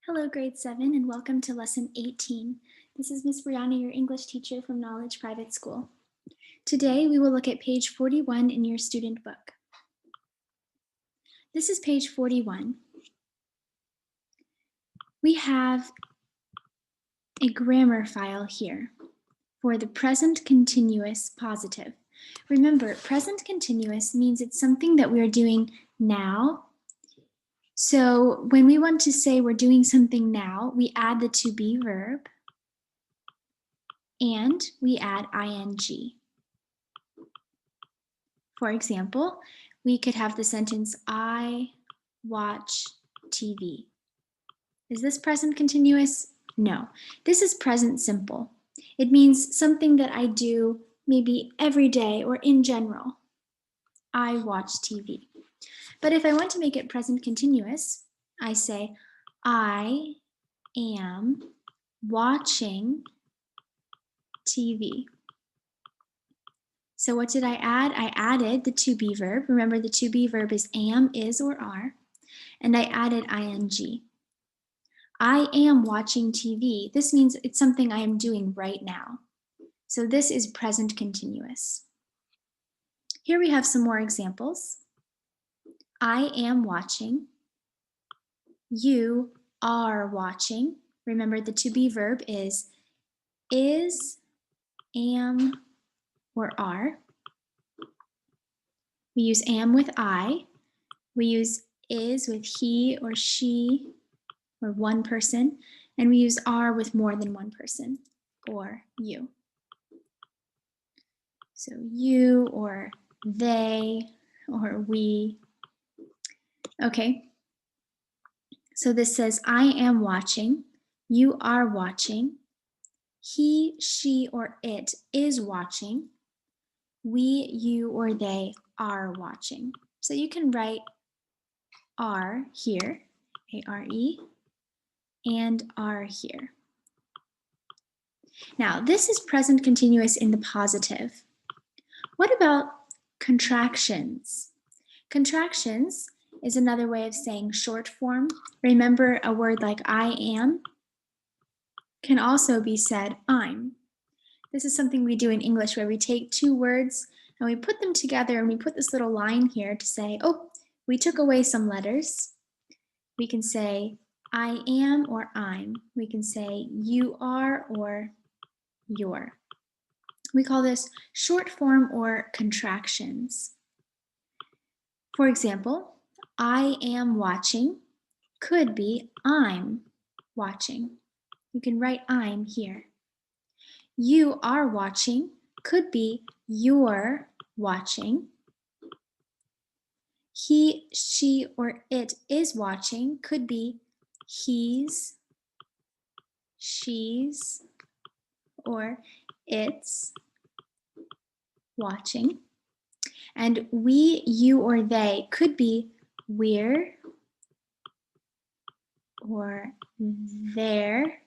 Hello, grade 7, and welcome to lesson 18. This is Miss Brianna, your English teacher from Knowledge Private School. Today, we will look at page 41 in your student book. This is page 41. We have a grammar file here for the present continuous positive. Remember, present continuous means it's something that we're doing now. So when we want to say we're doing something now, we add the to be verb and we add ing. For example, we could have the sentence, I watch TV. Is this present continuous? No. This is present simple. It means something that I do maybe every day or in general. I watch TV. But if I want to make it present continuous, I say, I am watching TV. So what did I add? I added the to be verb. Remember, the to be verb is am, is, or are. And I added ing. I am watching TV. This means it's something I am doing right now. So this is present continuous. Here we have some more examples. I am watching. You are watching. Remember, the to be verb is, am, or are. We use am with I. We use is with he or she or one person. And we use are with more than one person or you. So you or they or we. Okay. So this says, I am watching. You are watching. He, she, or it is watching. We, you, or they are watching. So you can write are here, A-R-E, and are here. Now, this is present continuous in the positive. What about contractions? Contractions is another way of saying short form. Remember, a word like I am can also be said I'm. This is something we do in English where we take two words and we put them together and we put this little line here to say, oh, we took away some letters. We can say I am or I'm. We can say you are or you're. We call this short form or contractions. For example, I am watching could be I'm watching. You can write I'm here. You are watching could be you're watching. He, she, or it is watching could be he's, she's, or it's watching. And we, you, or they could be we're, or they're,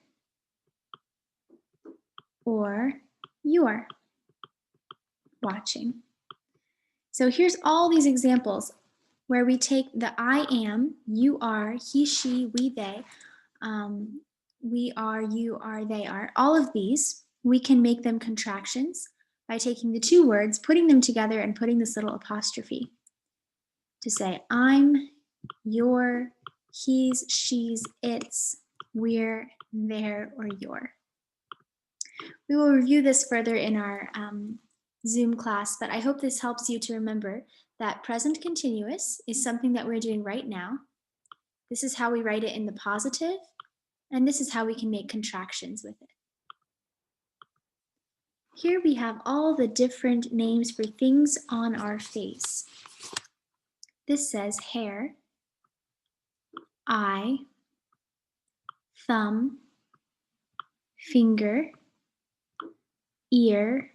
or you're watching. So here's all these examples where we take the I am, you are, he, she, we, they, we are, you are, they are. All of these, we can make them contractions by taking the two words, putting them together, and putting this little apostrophe to say I'm, you're, he's, she's, it's, we're, they're, or you're. We will review this further in our Zoom class, but I hope this helps you to remember that present continuous is something that we're doing right now. This is how we write it in the positive, and this is how we can make contractions with it. Here we have all the different names for things on our face. This says hair, eye, thumb, finger, ear,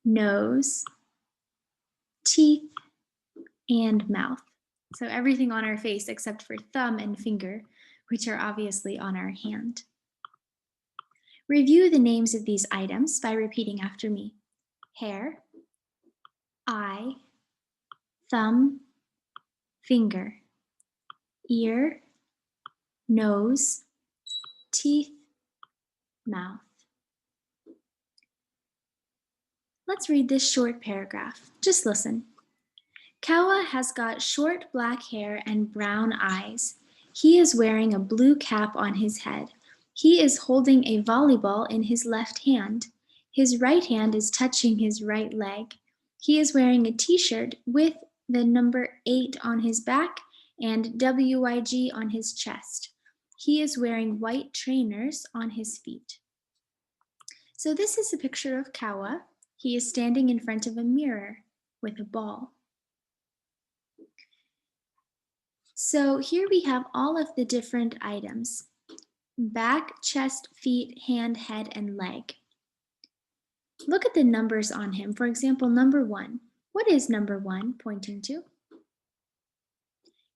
nose, teeth, and mouth. So everything on our face except for thumb and finger, which are obviously on our hand. Review the names of these items by repeating after me. Hair, eye, thumb, finger, ear, nose, teeth, mouth. Let's read this short paragraph. Just listen. Kawa has got short black hair and brown eyes. He is wearing a blue cap on his head. He is holding a volleyball in his left hand. His right hand is touching his right leg. He is wearing a t-shirt with the number 8 on his back and WYG on his chest. He is wearing white trainers on his feet. So this is a picture of Kawa. He is standing in front of a mirror with a ball. So here we have all of the different items: back, chest, feet, hand, head, and leg. Look at the numbers on him. For example, number 1. What is number 1 pointing to?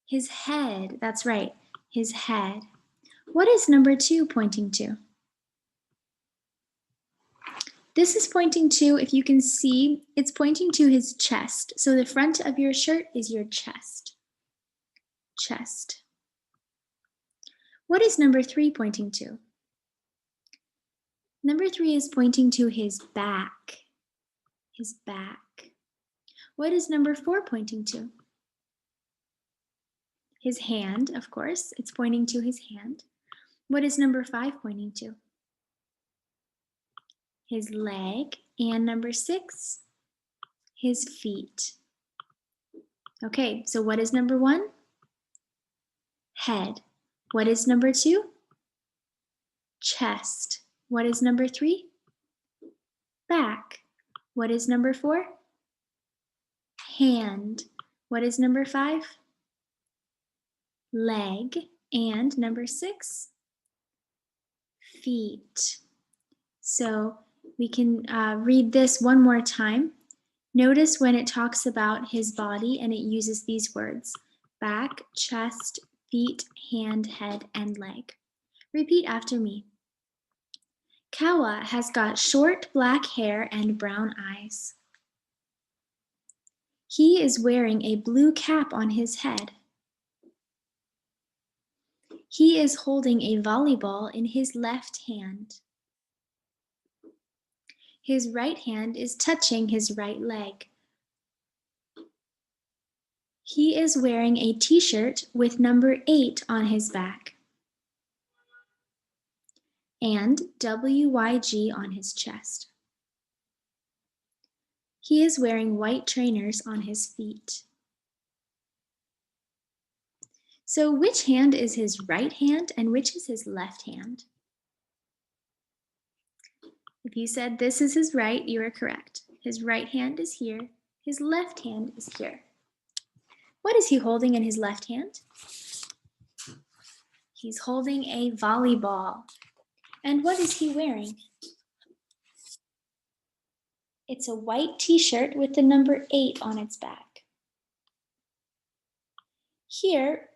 His head. That's right, his head. What is number 2 pointing to? This is pointing to, if you can see, it's pointing to his chest. So the front of your shirt is your chest. Chest. What is number 3 pointing to? Number 3 is pointing to his back. His back. What is number 4 pointing to? His hand, of course. It's pointing to his hand. What is number 5 pointing to? His leg. And number 6, his feet. Okay, so what is number 1? Head. What is number 2? Chest. What is number 3? Back. What is number 4? Hand. What is number 5? Leg. And number 6? Feet. So we can read this one more time. Notice when it talks about his body and it uses these words: back, chest, feet, hand, head, and leg. Repeat after me. Kawa has got short black hair and brown eyes. He is wearing a blue cap on his head. He is holding a volleyball in his left hand. His right hand is touching his right leg. He is wearing a t-shirt with number 8 on his back and WYG on his chest. He is wearing white trainers on his feet. So which hand is his right hand and which is his left hand? If you said this is his right, you are correct. His right hand is here. His left hand is here. What is he holding in his left hand? He's holding a volleyball. And what is he wearing? It's a white t-shirt with the number 8 on its back. Here,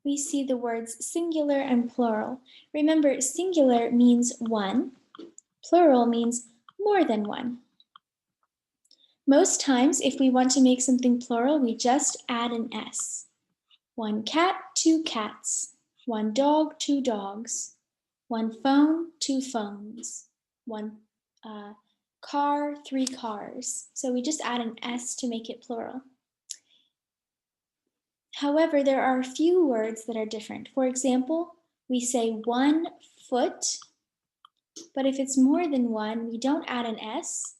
we see the words singular and plural. Remember, singular means one, plural means more than one. Most times, if we want to make something plural, we just add an S. 1 cat, 2 cats. 1 dog, 2 dogs. 1 phone, 2 phones. 1 car, 3 cars. So we just add an S to make it plural. However, there are a few words that are different. For example, we say 1 foot, but if it's more than 1, we don't add an S.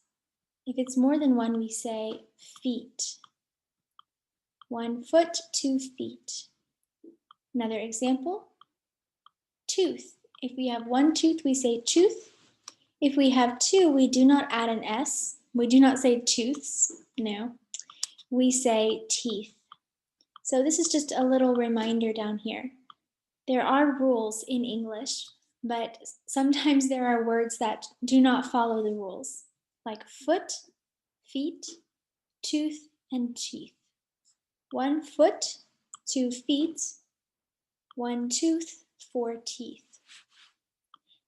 If it's more than 1, we say feet. 1 foot, 2 feet. Another example, tooth. If we have 1 tooth, we say tooth. If we have 2, we do not add an S. We do not say tooths, no. We say teeth. So this is just a little reminder down here. There are rules in English, but sometimes there are words that do not follow the rules, like foot, feet, tooth, and teeth. 1 foot, 2 feet, 1 tooth, 4 teeth.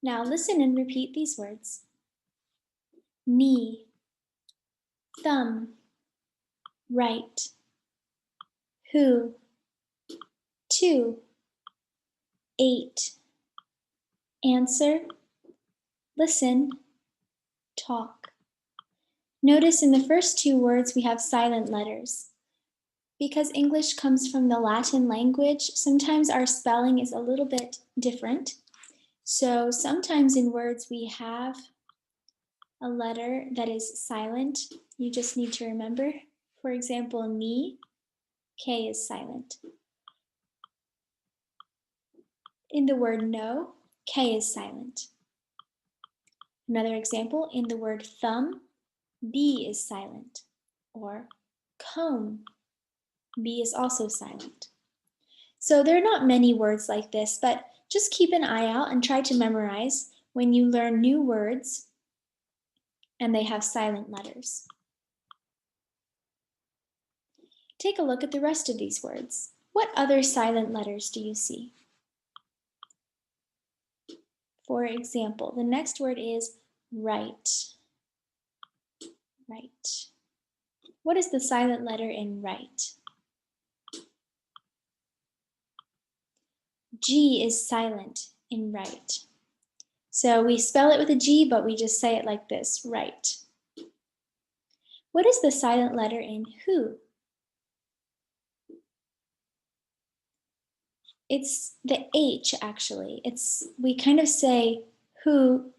Now listen and repeat these words. Knee, thumb, right, who, two, ate, answer, listen, talk. Notice in the first two words we have silent letters. Because English comes from the Latin language, sometimes our spelling is a little bit different. So sometimes in words we have a letter that is silent. You just need to remember. For example, ni, K is silent. In the word no, K is silent. Another example, in the word thumb, B is silent. Or comb, B is also silent. So there are not many words like this, but just keep an eye out and try to memorize when you learn new words and they have silent letters. Take a look at the rest of these words. What other silent letters do you see? For example, the next word is right. Right. What is the silent letter in right? G is silent in right. So we spell it with a G, but we just say it like this, right. What is the silent letter in who? It's the H, actually. We kind of say who,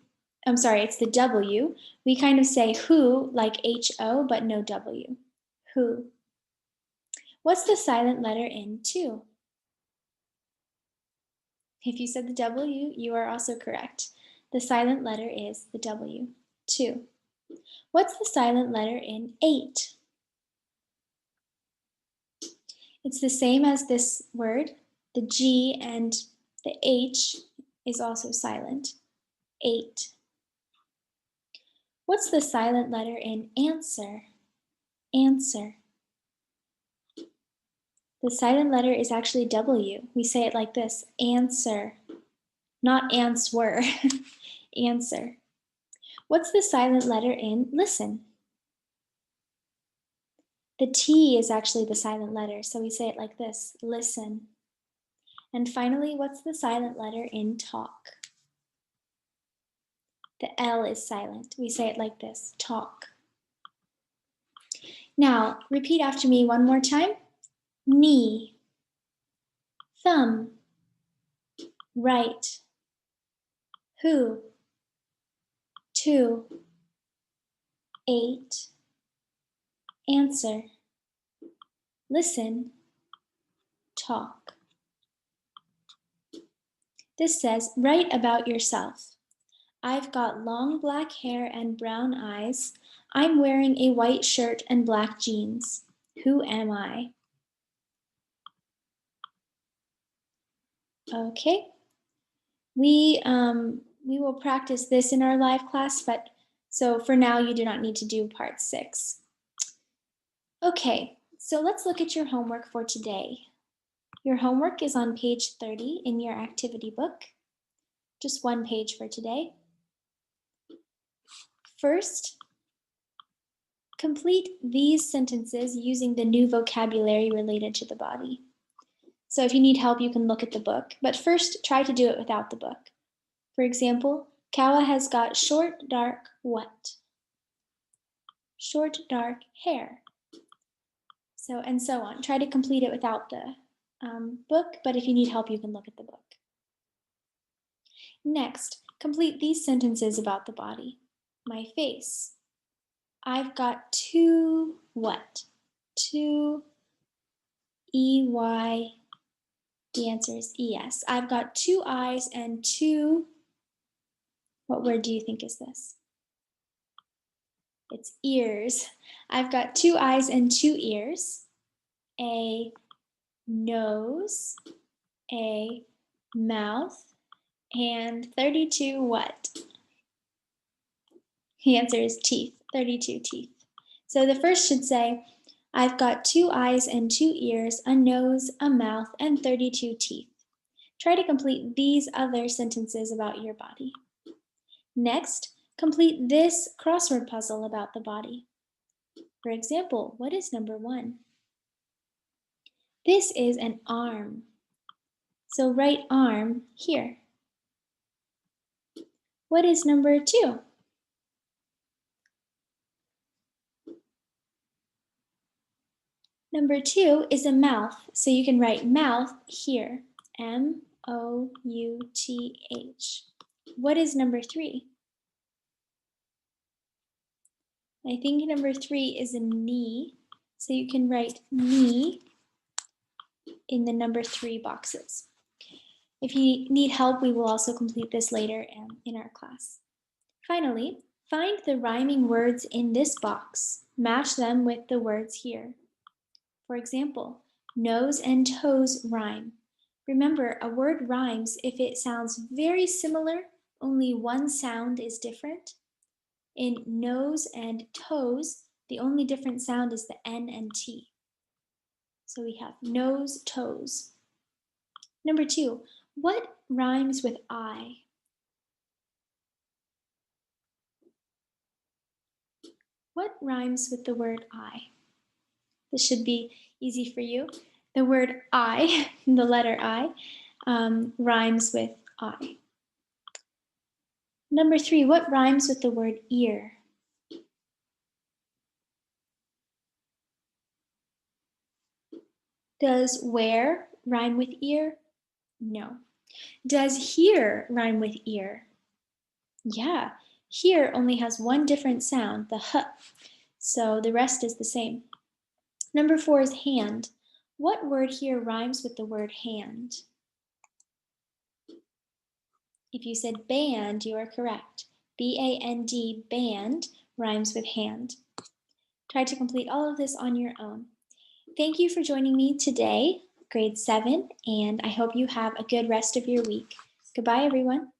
it's the W. We kind of say who like H-O, but no W. Who. What's the silent letter in to? If you said the W, you are also correct. The silent letter is the W, to. What's the silent letter in 8? It's the same as this word. The G and the H is also silent. 8. What's the silent letter in answer? Answer. The silent letter is actually W. We say it like this, answer, not answer, answer. What's the silent letter in listen? The T is actually the silent letter, so we say it like this, listen. And finally, what's the silent letter in talk? The L is silent. We say it like this, talk. Now, repeat after me one more time. Knee, thumb, right, who, to, 8, answer, listen, talk. This says, write about yourself. I've got long black hair and brown eyes. I'm wearing a white shirt and black jeans. Who am I? Okay. We will practice this in our live class, but so for now you do not need to do part 6. Okay, so let's look at your homework for today. Your homework is on page 30 in your activity book. Just one page for today. First, complete these sentences using the new vocabulary related to the body. So if you need help, you can look at the book, but first try to do it without the book. For example, Kawa has got short, dark, what? Short, dark hair. So, and so on. Try to complete it without the book, but if you need help, you can look at the book. Next, complete these sentences about the body. My face. I've got 2 what? 2 E-Y. The answer is E-S. I've got 2 eyes and 2, what word do you think is this? It's ears. I've got 2 eyes and 2 ears. A nose, a mouth, and 32 what? The answer is teeth, 32 teeth. So the first should say, I've got 2 eyes and 2 ears, a nose, a mouth, and 32 teeth. Try to complete these other sentences about your body. Next, complete this crossword puzzle about the body. For example, what is number 1? This is an arm. So right arm here. What is number 2? Number 2 is a mouth, so you can write mouth here, M-O-U-T-H. What is number 3? I think number 3 is a knee, so you can write knee in the number 3 boxes. If you need help, we will also complete this later in our class. Finally, find the rhyming words in this box. Match them with the words here. For example, nose and toes rhyme. Remember, a word rhymes if it sounds very similar, only one sound is different. In nose and toes, the only different sound is the N and T. So we have nose, toes. Number 2, what rhymes with I? What rhymes with the word I? This should be easy for you. The word I, the letter I, rhymes with I. Number 3, what rhymes with the word ear? Does where rhyme with ear? No. Does here rhyme with ear? Yeah, here only has one different sound, the h, so the rest is the same. Number 4 is hand. What word here rhymes with the word hand? If you said band, you are correct. B-A-N-D, band, rhymes with hand. Try to complete all of this on your own. Thank you for joining me today, grade 7, and I hope you have a good rest of your week. Goodbye, everyone.